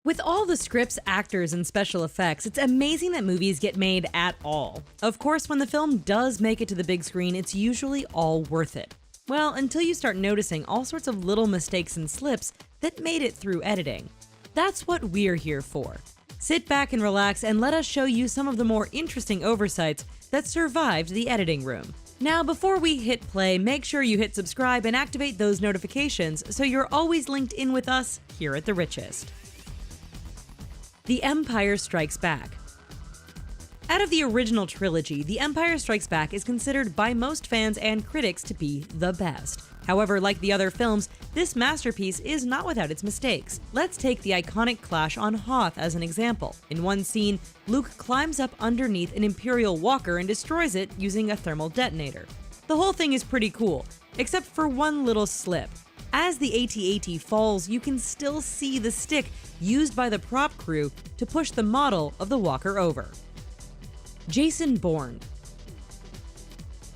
With all the scripts, actors, and special effects, it's amazing that movies get made at all. Of course, when the film does make it to the big screen, it's usually all worth it. Well, until you start noticing all sorts of little mistakes and slips that made it through editing. That's what we're here for. Sit back and relax and let us show you some of the more interesting oversights that survived the editing room. Now, before we hit play, make sure you hit subscribe and activate those notifications so you're always linked in with us here at The Richest. The Empire Strikes Back. Out of the original trilogy, The Empire Strikes Back is considered by most fans and critics to be the best. However, like the other films, this masterpiece is not without its mistakes. Let's take the iconic clash on Hoth as an example. In one scene, Luke climbs up underneath an Imperial walker and destroys it using a thermal detonator. The whole thing is pretty cool, except for one little slip. As the AT-AT falls, you can still see the stick used by the prop crew to push the model of the walker over. Jason Bourne.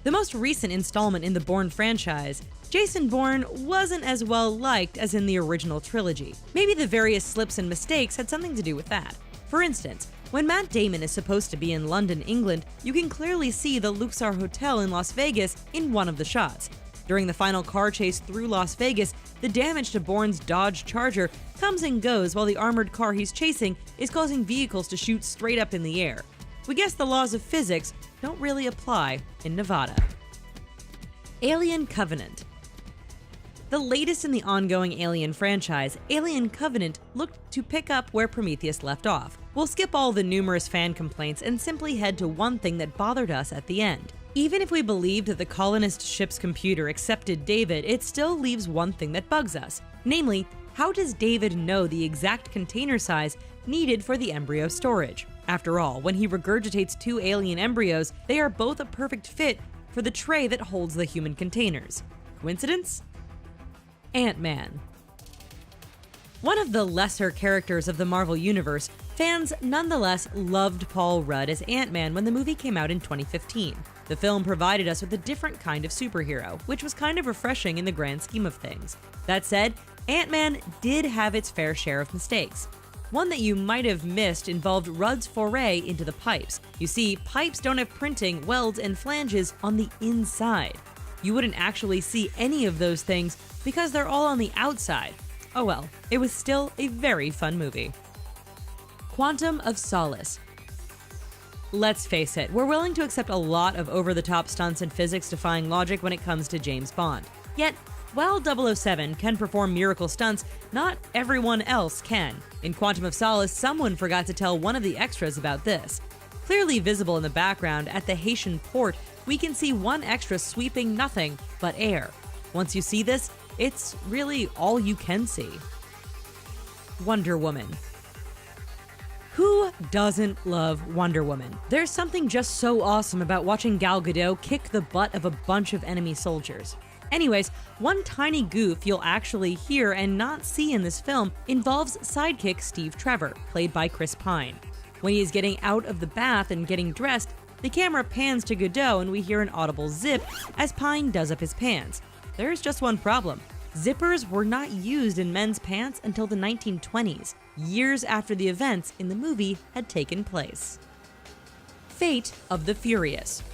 The most recent installment in the Bourne franchise, Jason Bourne wasn't as well liked as in the original trilogy. Maybe the various slips and mistakes had something to do with that. For instance, when Matt Damon is supposed to be in London, England, you can clearly see the Luxor Hotel in Las Vegas in one of the shots. During the final car chase through Las Vegas, the damage to Bourne's Dodge Charger comes and goes while the armored car he's chasing is causing vehicles to shoot straight up in the air. We guess the laws of physics don't really apply in Nevada. Alien Covenant. The latest in the ongoing Alien franchise, Alien Covenant looked to pick up where Prometheus left off. We'll skip all the numerous fan complaints and simply head to one thing that bothered us at the end. Even if we believed that the colonist ship's computer accepted David, it still leaves one thing that bugs us. Namely, how does David know the exact container size needed for the embryo storage? After all, when he regurgitates two alien embryos, they are both a perfect fit for the tray that holds the human containers. Coincidence? Ant-Man. One of the lesser characters of the Marvel Universe, fans nonetheless loved Paul Rudd as Ant-Man when the movie came out in 2015. The film provided us with a different kind of superhero, which was kind of refreshing in the grand scheme of things. That said, Ant-Man did have its fair share of mistakes. One that you might have missed involved Rudd's foray into the pipes. You see, pipes don't have printing, welds, and flanges on the inside. You wouldn't actually see any of those things because they're all on the outside. Oh well, it was still a very fun movie. Quantum of Solace. Let's face it, we're willing to accept a lot of over-the-top stunts and physics-defying logic when it comes to James Bond. Yet, while 007 can perform miracle stunts, not everyone else can. In Quantum of Solace, someone forgot to tell one of the extras about this. Clearly visible in the background at the Haitian port, we can see one extra sweeping nothing but air. Once you see this, it's really all you can see. Wonder Woman. Who doesn't love Wonder Woman? There's something just so awesome about watching Gal Gadot kick the butt of a bunch of enemy soldiers. Anyways, one tiny goof you'll actually hear and not see in this film involves sidekick Steve Trevor, played by Chris Pine. When he is getting out of the bath and getting dressed, the camera pans to Gadot and we hear an audible zip as Pine does up his pants. There's just one problem. Zippers were not used in men's pants until the 1920s, years after the events in the movie had taken place. Fate of the Furious.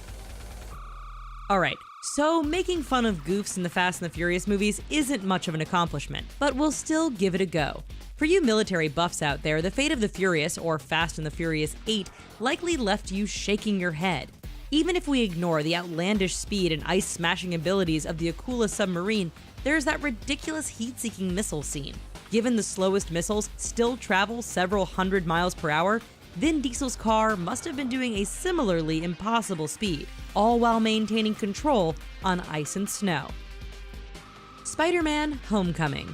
Alright, so making fun of goofs in the Fast and the Furious movies isn't much of an accomplishment, but we'll still give it a go. For you military buffs out there, the Fate of the Furious, or Fast and the Furious 8, likely left you shaking your head. Even if we ignore the outlandish speed and ice-smashing abilities of the Akula submarine, there's that ridiculous heat-seeking missile scene. Given the slowest missiles still travel several hundred miles per hour, Vin Diesel's car must have been doing a similarly impossible speed, all while maintaining control on ice and snow. Spider-Man: Homecoming.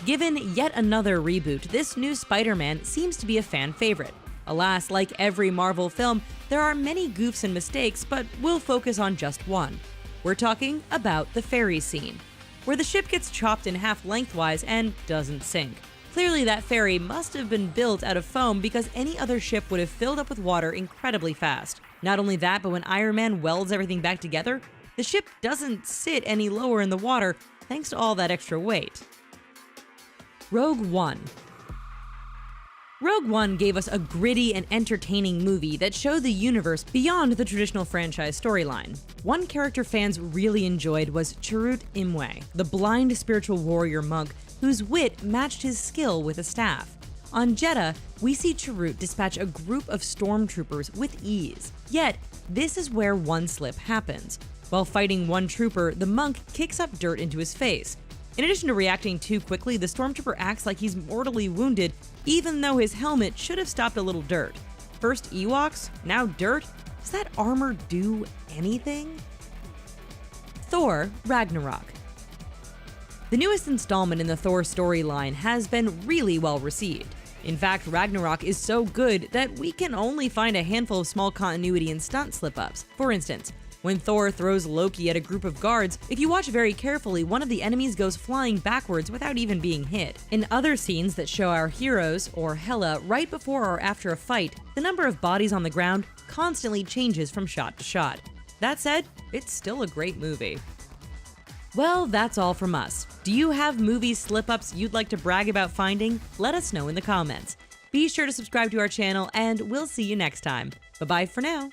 Given yet another reboot, this new Spider-Man seems to be a fan favorite. Alas, like every Marvel film, there are many goofs and mistakes, but we'll focus on just one. We're talking about the ferry scene, where the ship gets chopped in half lengthwise and doesn't sink. Clearly that ferry must have been built out of foam because any other ship would have filled up with water incredibly fast. Not only that, but when Iron Man welds everything back together, the ship doesn't sit any lower in the water thanks to all that extra weight. Rogue One. Rogue One gave us a gritty and entertaining movie that showed the universe beyond the traditional franchise storyline. One character fans really enjoyed was Chirrut Imwe, the blind spiritual warrior monk whose wit matched his skill with a staff. On Jedha, we see Chirrut dispatch a group of stormtroopers with ease. Yet, this is where one slip happens. While fighting one trooper, the monk kicks up dirt into his face. In addition to reacting too quickly, the stormtrooper acts like he's mortally wounded, even though his helmet should have stopped a little dirt. First Ewoks, now dirt? Does that armor do anything? Thor: Ragnarok. The newest installment in the Thor storyline has been really well received. In fact, Ragnarok is so good that we can only find a handful of small continuity and stunt slip-ups. For instance, when Thor throws Loki at a group of guards, if you watch very carefully, one of the enemies goes flying backwards without even being hit. In other scenes that show our heroes, or Hela, right before or after a fight, the number of bodies on the ground constantly changes from shot to shot. That said, it's still a great movie. Well, that's all from us. Do you have movie slip-ups you'd like to brag about finding? Let us know in the comments. Be sure to subscribe to our channel, and we'll see you next time. Bye-bye for now.